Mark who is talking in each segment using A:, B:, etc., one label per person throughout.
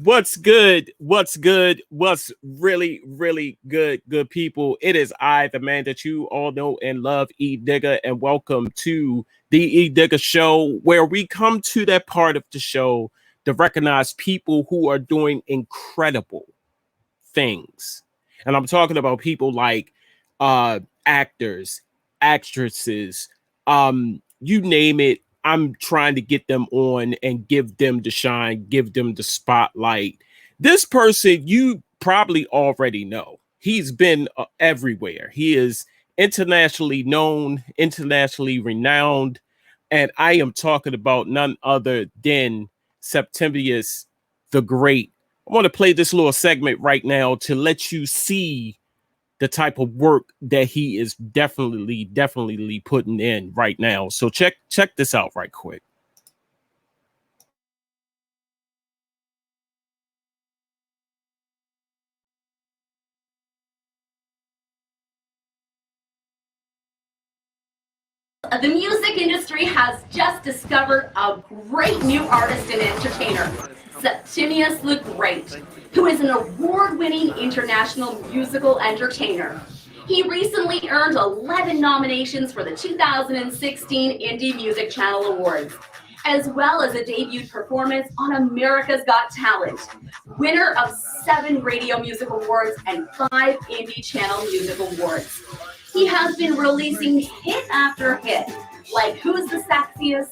A: What's good? What's good? What's really, really good, good people? It is I, the man that you all know and love, Edigga, and welcome to the Edigga Show, where we come to that part of the show to recognize people who are doing incredible things. And I'm talking about people like actors, actresses, you name it. I'm trying to get them on and give them the shine, give them the spotlight. This person you probably already know. He's been everywhere. He is internationally known, internationally renowned, and I am talking about none other than Septimius the Great. I want to play this little segment right now to let you see the type of work that he is definitely putting in right now. So check this out right quick.
B: The music industry has just discovered a great new artist and entertainer, Septimius The Great, who is an award-winning international musical entertainer. He recently earned 11 nominations for the 2016 Indie Music Channel Awards, as well as a debut performance on America's Got Talent, winner of 7 Radio Music Awards and 5 Indie Channel Music Awards. He has been releasing hit after hit, like Who's the Sexiest,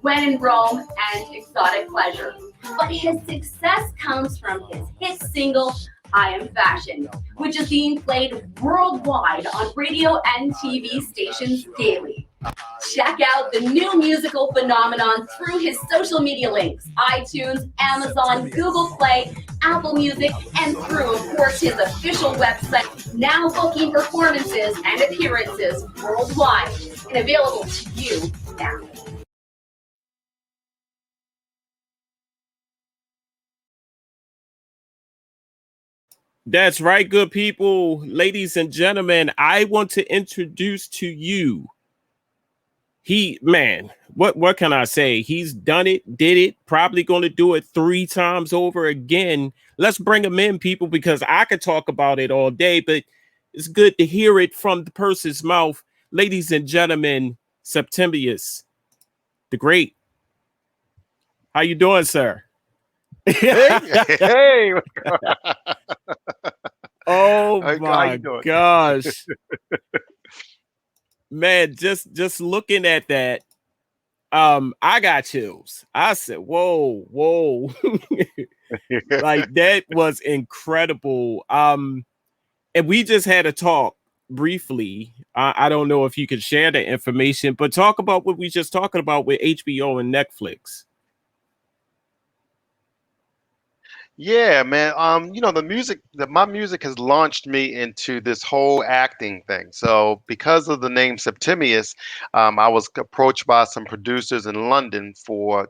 B: When in Rome, and Exotic Pleasure. But his success comes from his hit single, I Am Fashion, which is being played worldwide on radio and TV stations daily. Check out the new musical phenomenon through his social media links, iTunes, Amazon, Google Play, Apple Music, and through, of course, his official website, now booking performances and appearances worldwide and available to you now.
A: That's right, good people, ladies and gentlemen. I want to introduce to you. What can I say? He's done it, did it, probably going to do it 3 times over again. Let's bring him in, people, because I could talk about it all day, but it's good to hear it from the person's mouth. Ladies and gentlemen, Septimius the Great. How you doing, sir?
C: Hey.
A: Oh my gosh. Man, just looking at that, I got chills. I said, whoa. Like, that was incredible. And we just had a talk briefly. I don't know if you could share the information, but talk about what we just talking about with HBO and Netflix.
C: Yeah, man. My music has launched me into this whole acting thing. So because of the name Septimius, I was approached by some producers in London to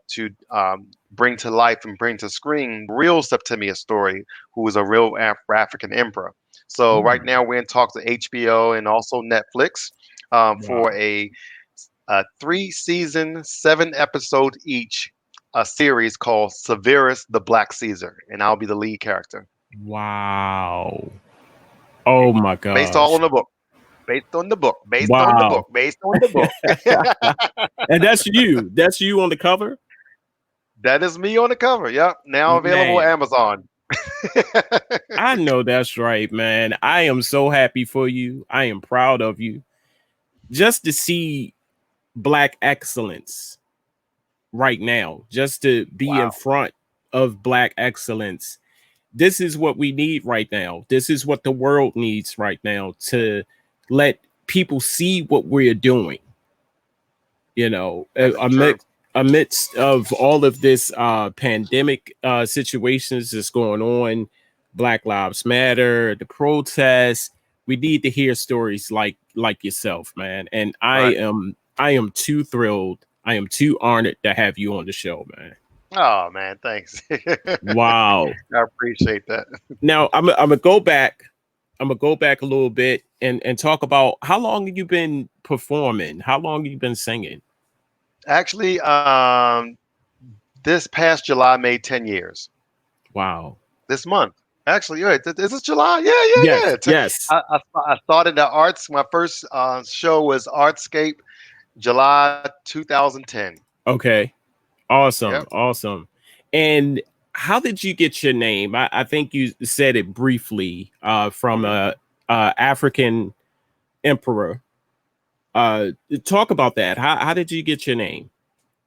C: bring to life and bring to screen the real Septimius story, who was a real African emperor. So right now we're in talks with HBO and also Netflix for a 3-season, 7-episode each, a series called Severus the Black Caesar, and I'll be the lead character.
A: Wow. Oh my gosh.
C: Based all on the book. Based on the book.
A: And that's you. That's you on the cover?
C: That is me on the cover. Yep. Now available on Amazon.
A: I know that's right, man. I am so happy for you. I am proud of you. Just to see Black excellence right now, just to be in front of Black excellence. This is what we need right now. This is what the world needs right now, to let people see what we're doing. You know, amidst of all of this pandemic situations that's going on, Black Lives Matter, the protests, we need to hear stories like yourself, man. And I am too thrilled. I am too honored to have you on the show, man.
C: Oh man, thanks.
A: Wow.
C: I appreciate that.
A: Now I'm gonna go back. I'm gonna go back a little bit and talk about how long have you been performing? How long have you been singing?
C: Actually, this past July made 10 years.
A: Wow.
C: this month. Actually, yeah, is this July? Yeah, yeah,
A: Yes.
C: yeah.
A: Yes.
C: I started the arts. My first show was Artscape, July 2010.
A: Okay. Awesome.
C: Yep.
A: Awesome. And how did you get your name? I think you said it briefly from
C: Mhm.
A: a African emperor. Talk about that. How did you get your name?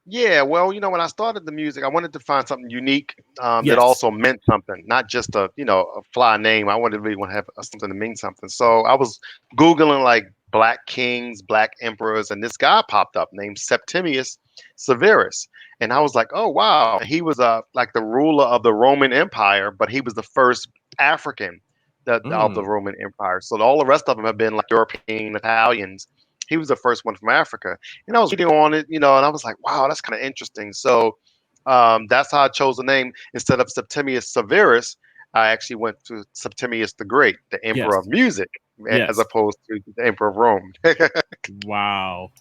C: Yeah, well, when I started the music, I wanted to find something unique that
A: Yes.
C: also meant something, not just a fly name. I wanted to really want to have something to mean something. So I was Googling like Black kings, Black emperors, and this guy popped up named Septimius Severus. And I was like, oh, wow. He was like the ruler of the Roman Empire, but he was the first African of the
A: Mm,
C: Roman Empire. So all the rest of them have been like European, Italians. He was the first one from Africa. And I was reading on it, and I was like, wow, that's kind of interesting. So that's how I chose the name. Instead of Septimius Severus, I actually went to Septimius the Great, the Emperor of
A: yes.
C: Music, as
A: Yes.
C: opposed to the Emperor of Rome.
A: Wow.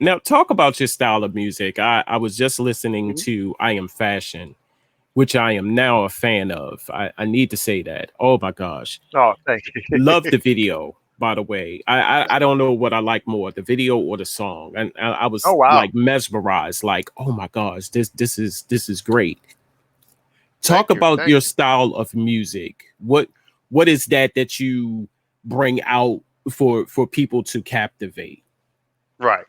A: Now talk about your style of music. I was just listening
C: Mhm.
A: to I Am Fashion, which I am now a fan of. I need to say that. Oh my gosh.
C: Oh, thank you.
A: Love the video, by the way. I don't know what I like more, the video or the song. And I
C: Oh,
A: was
C: wow.
A: like mesmerized, like, oh my gosh, this is great. Talk
C: Thank you.
A: about
C: Thank
A: your
C: you.
A: style of music. What is that you bring out for people to captivate?
C: Right.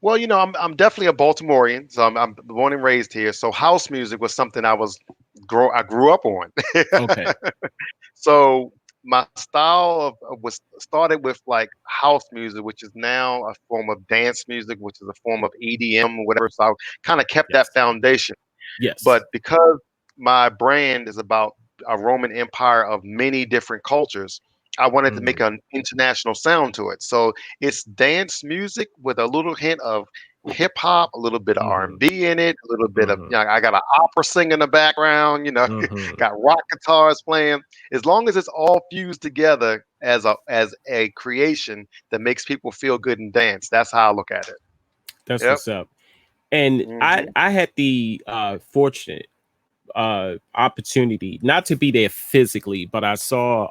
C: Well, I'm definitely a Baltimorean, so I'm born and raised here. So house music was something I grew up on.
A: Okay.
C: So my style was started with like house music, which is now a form of dance music, which is a form of EDM, whatever. So I kind of kept that
A: Yes.
C: foundation.
A: Yes.
C: But because my brand is about a Roman Empire of many different cultures, I wanted to make
A: Mm,
C: an international sound to it. So it's dance music with a little hint of hip hop, a little bit of
A: mhm,
C: R&B in it, a little bit of,
A: mhm,
C: I got an opera singer in the background,
A: mhm.
C: got rock guitars playing. As long as it's all fused together as a creation that makes people feel good and dance, that's how I look at it.
A: That's
C: Yep.
A: what's up. And I
C: Hmm.
A: I had the fortunate opportunity not to be there physically, but I saw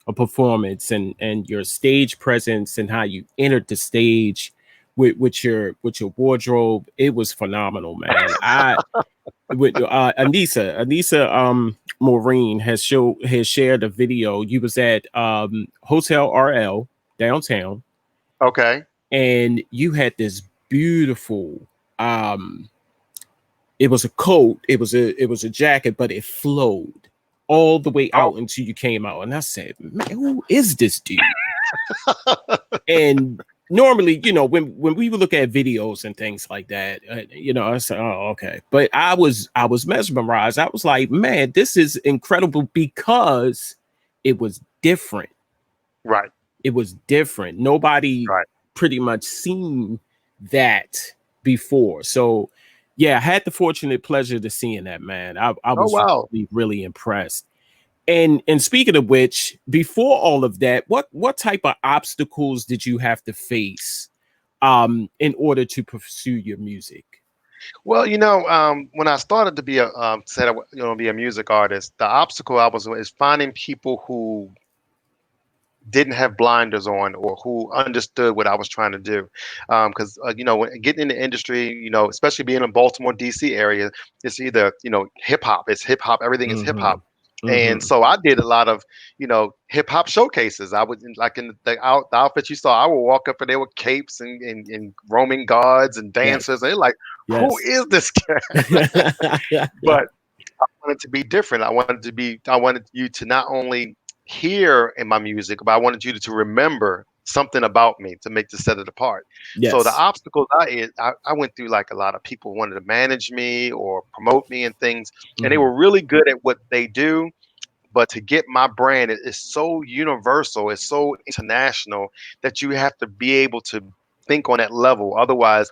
A: a performance and your stage presence and how you entered the stage with your wardrobe. It was phenomenal, man. I with Anissa Maureen has shared a video. You was at Hotel RL downtown,
C: Okay.
A: and you had this beautiful um it was a coat, it was a jacket, but it flowed all the way
C: Oh,
A: out until you came out. And I said, man, who is this dude? And normally, when we would look at videos and things like that, I said, oh, okay. But I was mesmerized. I was like, man, this is incredible because it was different.
C: right,
A: It was different. Nobody
C: right.
A: pretty much seen that before. So yeah, I had the fortunate pleasure to seeing that, man. I
C: Oh,
A: was
C: wow.
A: really, really impressed. And speaking of which, before all of that, what type of obstacles did you have to face in order to pursue your music?
C: Well, when I started to be said be a music artist, the obstacle I was is finding people who didn't have blinders on or who understood what I was trying to do. Because when getting in the industry, especially being in Baltimore, D.C. area, it's either hip hop. It's hip hop. Everything is hip
A: Mm-hmm.
C: hop. And
A: Mm-hmm.
C: so I did a lot of, hip hop showcases. I was like in the outfit you saw. I would walk up and there were capes and Roman guards and dancers.
A: Yes.
C: And they're like, "Who
A: Yes.
C: is this guy?" But I wanted to be different. I wanted you to not only hear in my music, but I wanted you to remember something about me to set it apart. So the
A: Yes.
C: obstacles I went through, like a lot of people wanted to manage me or promote me and things, and they
A: Mm-hmm.
C: were really good at what they do. But to get my brand, it is so universal, it's so international that you have to be able to think on that level. Otherwise,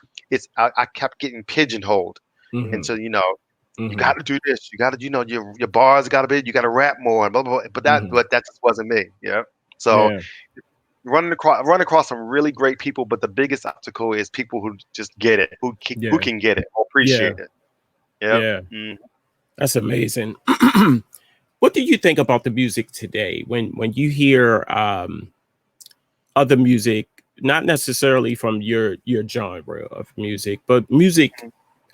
C: I kept getting pigeonholed
A: Mm-hmm.
C: into, you
A: Mm-hmm.
C: got to do this. You got to, your bars got to be. You got to rap more. And blah, blah, blah. But that,
A: Mm-hmm.
C: but that just wasn't me. Yeah. So
A: Yeah.
C: run across some really great people, but the biggest obstacle is people who just get it, who
A: Yeah.
C: can get it, or
A: Yeah.
C: appreciate it. Yep.
A: Yeah.
C: Mm.
A: That's amazing. What do you think about the music today when you hear other music, not necessarily from your genre of music, but music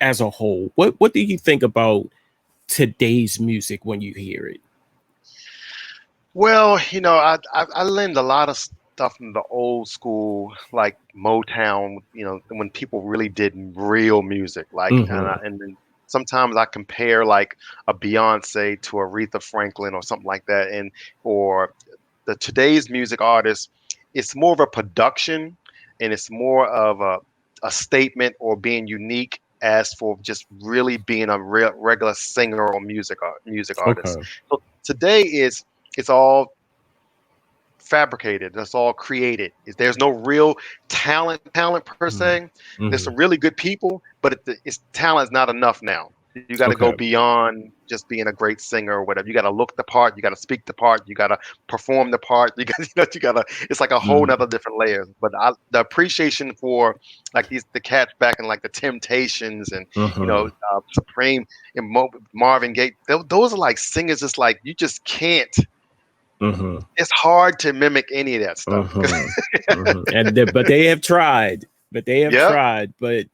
A: as a whole? What do you think about today's music when you hear it?
C: Well, I lend a lot of stuff from the old school, like Motown. When people really did real music, like,
A: Hmm.
C: and then sometimes I compare like a Beyonce to Aretha Franklin or something like that, and or the today's music artists, it's more of a production, and it's more of a statement or being unique as for just really being a real regular singer or music artist.
A: Okay.
C: So today is it's all fabricated. That's all created. There's no real talent per se. There's
A: Mm-hmm.
C: some really good people, but it's talent's not enough now. You got to go
A: Okay.
C: beyond just being a great singer or whatever. You got to look the part. You got to speak the part. You got to perform the part. You got you got to. It's like a whole
A: Mm-hmm.
C: nother different layers. But the appreciation for like the cats back in like the Temptations and
A: Mm-hmm.
C: Supreme and Marvin Gaye. Those are like singers. Just like you just can't.
A: Mm-hmm.
C: It's hard to mimic any of that stuff.
A: Mm-hmm. Mm-hmm. But they have tried. But they have
C: Yep.
A: tried. But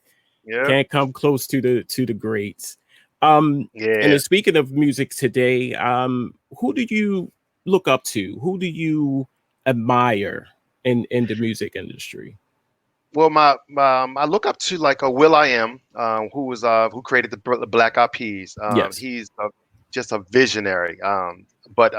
C: Yep.
A: can't come close to the greats. And
C: Yeah.
A: then speaking of music today, who do you look up to? Who do you admire in the music industry?
C: Well, I look up to like a Will I Am, who created the Black Eyed Peas.
A: Yes.
C: He's just a visionary. But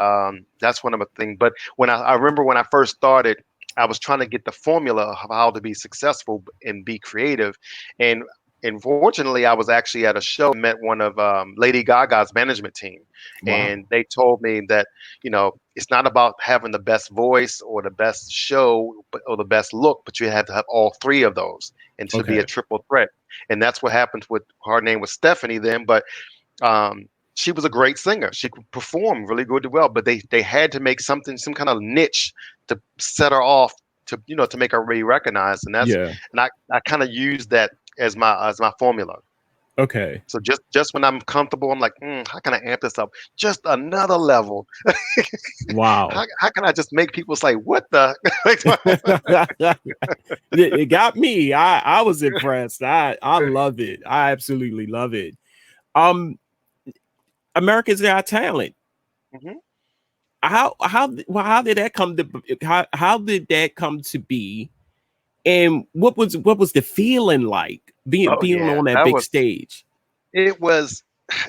C: that's one of the things. But I remember when I first started, I was trying to get the formula of how to be successful and be creative, and fortunately, I was actually at a show and met one of Lady Gaga's management team,
A: Wow.
C: and they told me that it's not about having the best voice or the best show or the best look, but you have to have all three of those and to be a
A: Okay.
C: triple threat. And that's what happened with her name was Stephanie then, but she was a great singer. She could perform really good well, but they had to make some kind of niche to set her off to make her really recognized.
A: Yeah.
C: And I kind of used that as my formula.
A: Okay.
C: So just when I'm comfortable, I'm like, how can I amp this up just another level?
A: Wow.
C: How can I just make people say, what the?
A: It got me. I was impressed. I love it. I absolutely love it. Um, America's Got Talent.
C: Mhm.
A: How did that come to how did that come to be? And what was the feeling like
C: Oh
A: being
C: yeah,
A: on that
C: that
A: big
C: was
A: stage?
C: it was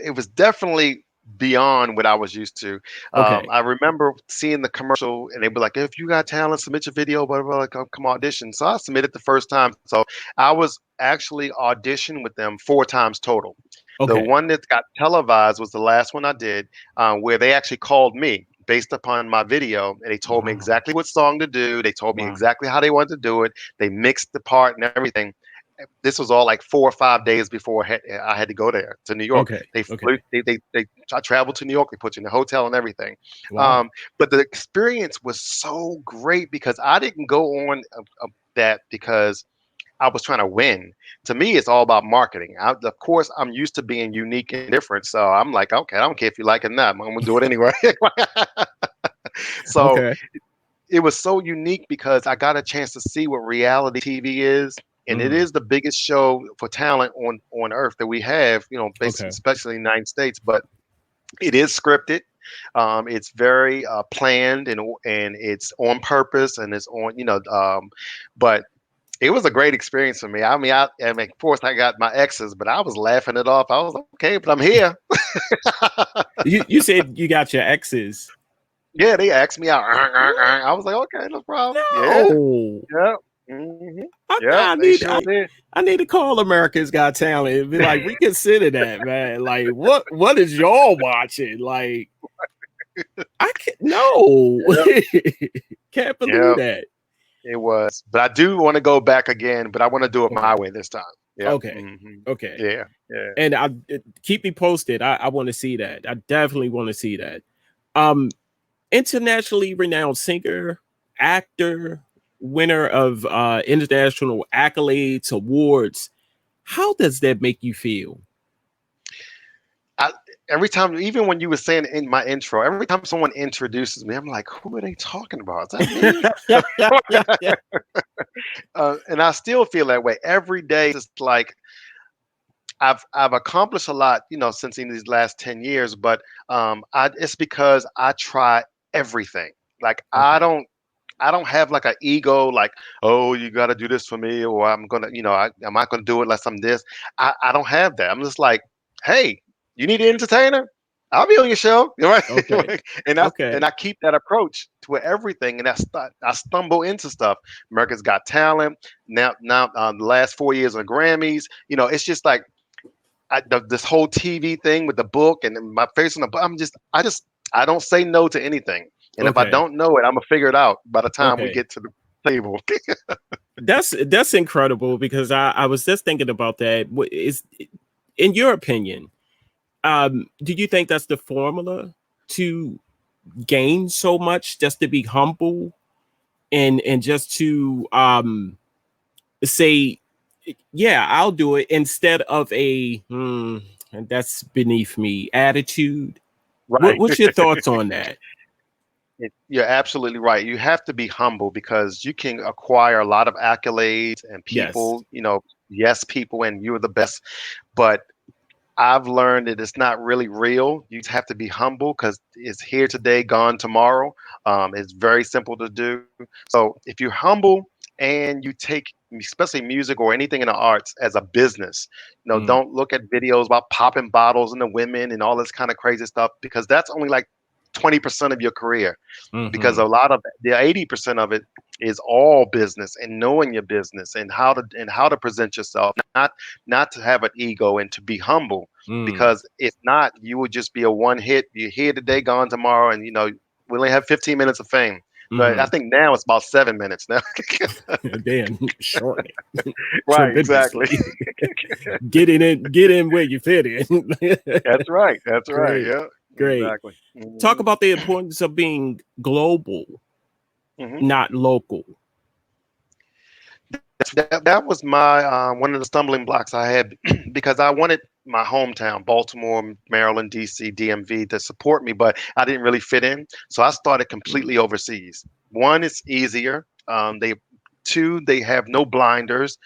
C: it was definitely beyond what I was used to.
A: Okay.
C: I remember seeing the commercial, and they were like, "If you got talent, submit your video, blah blah, blah, come audition." So I submitted the first time. So I was actually auditioned with them 4 times total. The
A: Okay.
C: one that got televised was the last one I did, where they actually called me based upon my video, and they told me
A: Wow.
C: exactly what song to do. They told me
A: Wow.
C: exactly how they wanted to do it. They mixed the part and everything. This was all like 4 or 5 days before I had to go there to New York.
A: Okay.
C: They
A: Okay.
C: flew, they I traveled to New York. They put you in a hotel and everything.
A: Wow.
C: Um, but the experience was so great because I didn't go on that because I was trying to win. To me, it's all about marketing. Of course, I'm used to being unique and different. So I'm like, okay, I don't care if you like it or not. I'm gonna do it anyway. So
A: Okay.
C: it was so unique because I got a chance to see what reality TV is, and it
A: Mm.
C: is the biggest show for talent on earth that we have.
A: Okay.
C: Especially in the United States, but it is scripted. It's very planned and it's on purpose and it's on but it was a great experience for me. I mean, of course, I got my exes, but I was laughing it off. I was like, okay, but I'm here.
A: You said you got your exes.
C: Yeah, they asked me out.
A: What?
C: I was like, okay, no problem. Yeah,
A: No.
C: yeah, hmm
A: I,
C: yeah,
A: I
C: they
A: need
C: sure
A: I,
C: did.
A: I need to call America's Got Talent and be like, reconsider that, man. Like, what is y'all watching? Like, I can't no.
C: Yeah,
A: Can't believe
C: yeah,
A: that.
C: it was. But I do want to go back again, but I want to do it my
A: Okay.
C: way this time. Yep.
A: Okay.
C: hmm
A: Okay.
C: Yeah, yeah.
A: And keep me posted. I want to see that. I definitely want to see that. Um, Internationally renowned singer, actor, winner of international accolades, awards. How does that make you feel?
C: every time, even when you were saying in my intro, every time someone introduces me, I'm like, who are they talking about? Is that me? And I still feel that way every day. It's like I've accomplished a lot, since in these last 10 years, but it's because I try everything. Like
A: Okay.
C: I don't have like an ego, like, oh, you got to do this for me, or I'm gonna, I'm not gonna do it unless I'm this. I don't have that. I'm just like, hey, you need an entertainer? I'll be on your show, right?
A: Okay.
C: And
A: Okay.
C: I keep that approach to everything, and I stumble into stuff. America's Got Talent. Now, the last 4 years of Grammys. It's just like this whole TV thing with the book and then my face on the book. I don't say no to anything. And if I
A: Okay.
C: don't know it, I'm gonna figure it out by the time we
A: Okay.
C: get to the table.
A: That's incredible because I was just thinking about that. What is, in your opinion, do you think that's the formula to gain so much, just to be humble and just to say, yeah, I'll do it, instead of a that's beneath me attitude?
C: Right.
A: What's your thoughts on that?
C: You're absolutely right. You have to be humble because you can acquire a lot of accolades and
A: Yes.
C: people, yes, people, and you're the best. But I've learned that it's not really real. You just have to be humble because it's here today, gone tomorrow. It's very simple to do. So if you're humble and you take, especially music or anything in the arts, as a business,
A: Mm,
C: don't look at videos about popping bottles and the women and all this kind of crazy stuff because that's only like 20% of your career, because
A: mm-hmm,
C: a lot of the 80% of it is all business and knowing your business and how to present yourself, not to have an ego and to be humble,
A: mm,
C: because if not, you would just be a one hit. You're here today, gone tomorrow, and we only have 15 minutes of fame. But I
A: mm-hmm.
C: think now it's about 7 minutes now.
A: Then shorten it
C: Right, exactly.
A: tremendously. Get in where you fit in.
C: That's right. That's right.
A: Great,
C: Yeah,
A: great.
C: exactly.
A: Talk about the importance of being global,
C: Hmm.
A: not local.
C: That was my one of the stumbling blocks I had because I wanted my hometown, Baltimore, Maryland, DC, DMV, to support me, but I didn't really fit in. So I started
A: Mm,
C: completely overseas. One, it's easier. Two, they have no blinders.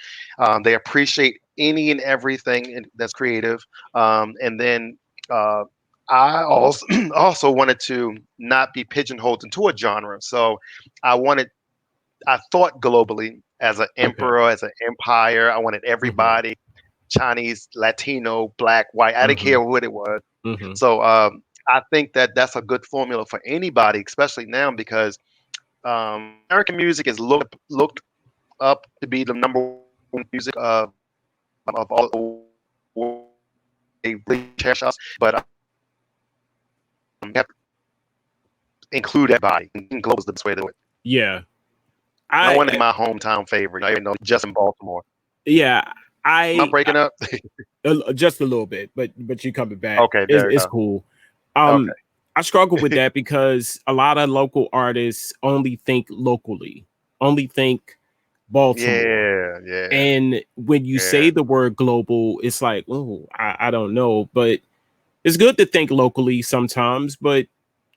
C: They appreciate any and everything that's creative. And then uh, I also also wanted to not be pigeonholed into a genre. So I wanted I thought globally as an
A: okay.
C: emperor, as an empire. I wanted
A: Mm-hmm,
C: everybody, Chinese, Latino, black, white. I didn't
A: mm-hmm,
C: care what it was.
A: mm-hmm.
C: So I think that that's a good formula for anybody, especially now because American music is looked up to be the number one music of all the world. They really cherish us, but you have to include everybody. And global is the best way to do it.
A: Yeah,
C: I
A: I
C: want to be my hometown favorite. I know just in Baltimore.
A: yeah,
C: Am I
A: I
C: breaking up?
A: just a little bit, but you coming back.
C: Okay, there you
A: It's
C: go.
A: cool.
C: Okay.
A: I struggle with that because a lot of local artists only think locally, only think Baltimore.
C: Yeah, yeah,
A: And when you
C: yeah.
A: say the word global, it's like, oh, I don't know. But it's good to think locally sometimes. But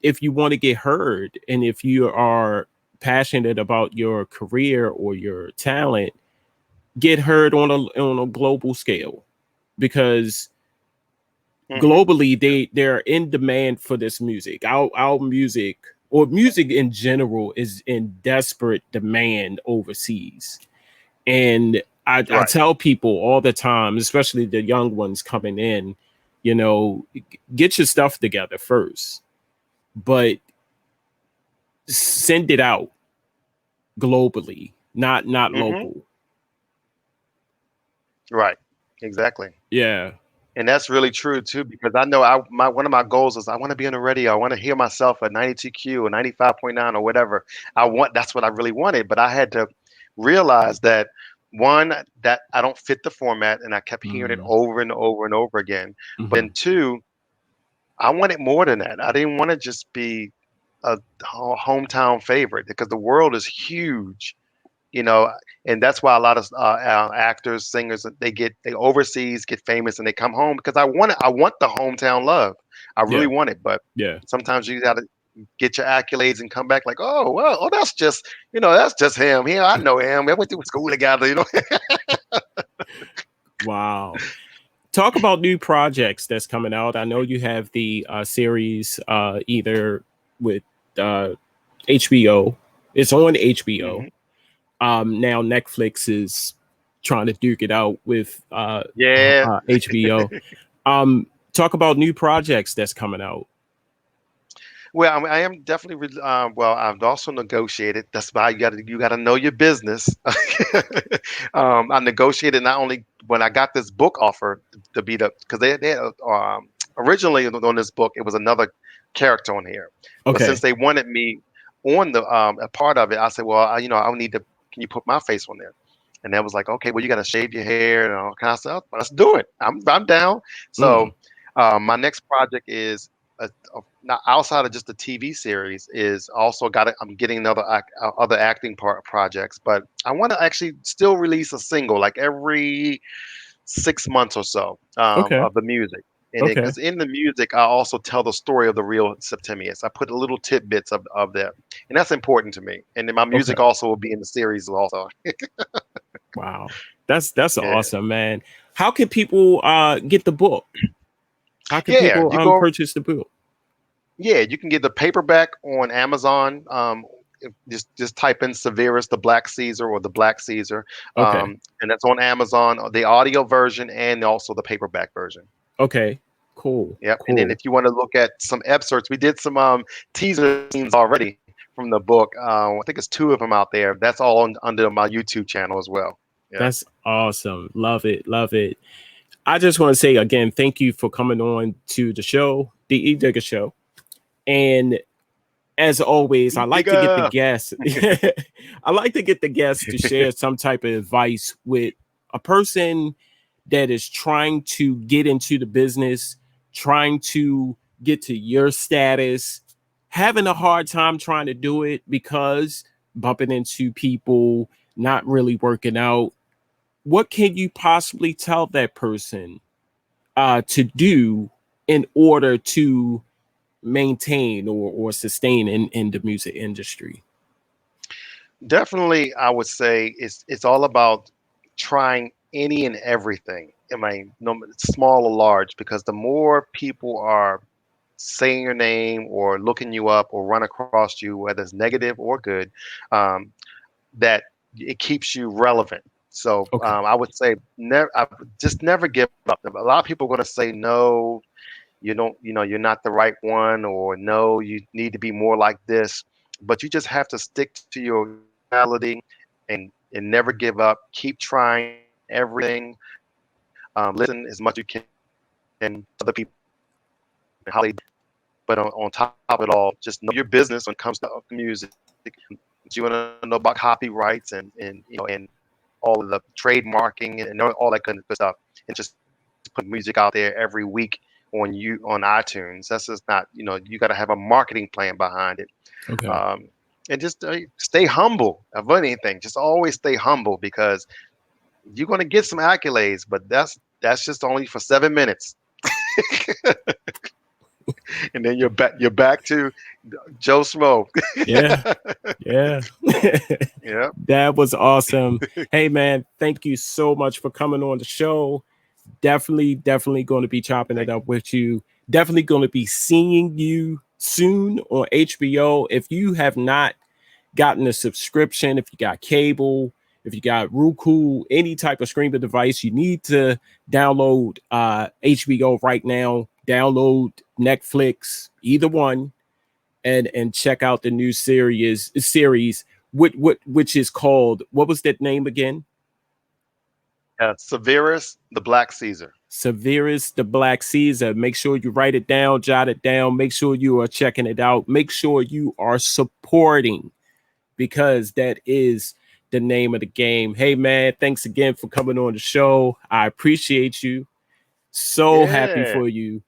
A: if you want to get heard and if you are passionate about your career or your talent, get heard on a global scale, because
C: Hmm.
A: globally they're in demand for this music. Our music, or music in general, is in desperate demand overseas. And I
C: Right.
A: tell people all the time, especially the young ones coming in, you know, get your stuff together first, but send it out globally, not
C: Hmm.
A: local.
C: Right. Exactly.
A: Yeah.
C: And that's really true too, because I know one of my goals is I want to be on the radio. I want to hear myself at 92Q or 95.9 or whatever. That's what I really wanted, but I had to realize that one, that I don't fit the format, and I kept hearing it
A: Mm,
C: over and over and over again. But
A: mhm.
C: then two, I wanted more than that. I didn't want to just be a hometown favorite because the world is huge, you know, and that's why a lot of actors, singers, they overseas, get famous, and they come home because I want the hometown love. I
A: Yeah.
C: really want it, but
A: Yeah.
C: sometimes you gotta get your accolades and come back like, oh well, oh that's just that's just him. Here, I know him. We went to school together.
A: Wow. Talk about new projects that's coming out. I know you have the series either with uh, HBO. It's on HBO.
C: Hmm.
A: Now Netflix is trying to duke it out with
C: Yeah.
A: HBO. Talk about new projects that's coming out.
C: Well, I mean, I am definitely. Well, I've also negotiated. That's why you gotta know your business. I negotiated not only when I got this book offer to be the because originally on this book it was another character on here, but since
A: Okay.
C: they wanted me on the a part of it, I said, well, I need to. Can you put my face on there? And that was like, okay, well, you got to shave your hair and all kind of stuff. Let's do it. I'm down. So
A: Mm,
C: my next project is now outside of just the TV series is also I'm getting other acting projects, but I want to actually still release a single like every 6 months or so
A: okay.
C: of the music. And
A: Okay.
C: because in the music, I also tell the story of the real Septimius. I put little tidbits of them, and that's important to me. And then my music
A: Okay.
C: also will be in the series also.
A: Wow. That's
C: Yeah,
A: awesome, man. How can people get the book? How can
C: yeah.
A: people
C: You go.
A: purchase the book?
C: Yeah, you can get the paperback on Amazon. Just type in Severus the Black Caesar or the Black Caesar,
A: Okay.
C: and that's on Amazon. The audio version and also the paperback version.
A: Okay. Cool.
C: Yep. And then
A: Cool.
C: if you want to look at some excerpts, we did some teaser scenes already from the book. I think it's two of them out there. That's all under my YouTube channel as well. Yeah.
A: That's awesome. Love it. Love it. I just want to say again, thank you for coming on to the show, the Edigga Show. And as always, I like to get the
C: Digga.
A: guests. I like to get the guests to share some type of advice with a person that is trying to get into the business, trying to get to your status, having a hard time trying to do it because bumping into people, not really working out. What can you possibly tell that person to do in order to maintain or sustain in the music industry?
C: Definitely, I would say it's all about trying any and everything. I mean, no, small or large, because the more people are saying your name or looking you up or run across you, whether it's negative or good, um, that it keeps you relevant. So
A: Okay.
C: I would say just never give up. A lot of people are going to say no, you don't, you're not the right one, or no, you need to be more like this. But you just have to stick to your reality and never give up. Keep trying everything. Listen as much as you can to other people and how they. But on top of it all, just know your business when it comes to music. You want to know about copyrights and all of the trademarking and all that kind of stuff, and just put music out there every week on iTunes. That's just not, you got to have a marketing plan behind it.
A: Okay.
C: Um, and just stay humble of anything. Just always stay humble because you're going to get some accolades, but that's just only for 7 minutes, and then you're back to Joe Smo.
A: Yeah. Yeah.
C: Yeah.
A: That was awesome. Hey man, thank you so much for coming on the show. Definitely going to be chopping it
C: Thank
A: up with you. Definitely going to be seeing you soon on HBO. If you have not gotten a subscription, if you got cable, if you got Roku, any type of streaming device, you need to download HBO right now. Download Netflix, either one, and check out the new series which is called, what was that name again?
C: Severus the Black Caesar.
A: Severus the Black Caesar. Make sure you write it down, jot it down. Make sure you are checking it out. Make sure you are supporting, because that is the name of the game. Hey man, thanks again for coming on the show. I appreciate you. So happy
C: Yeah.
A: for you,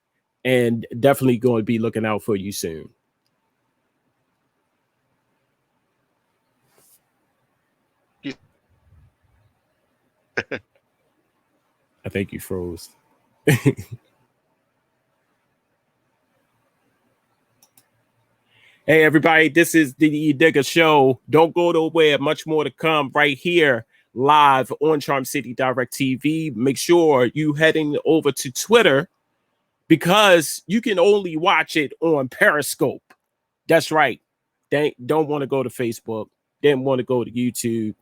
A: and definitely going to be looking out for you soon. I think you froze. Hey, everybody, this is the Edigga Show. Don't go nowhere. Much more to come right here live on Charm City Direct TV. Make sure you heading over to Twitter because you can only watch it on Periscope. That's right. They don't want to go to Facebook. Didn't want to go to YouTube.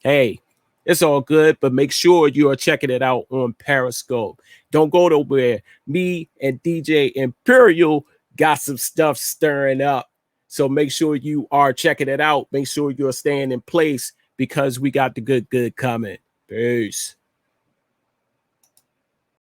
A: Hey, it's all good, but make sure you are checking it out on Periscope. Don't go nowhere. Me and DJ Imperial got some stuff stirring up. So make sure you are checking it out. Make sure you're staying in place because we got the good coming. Peace.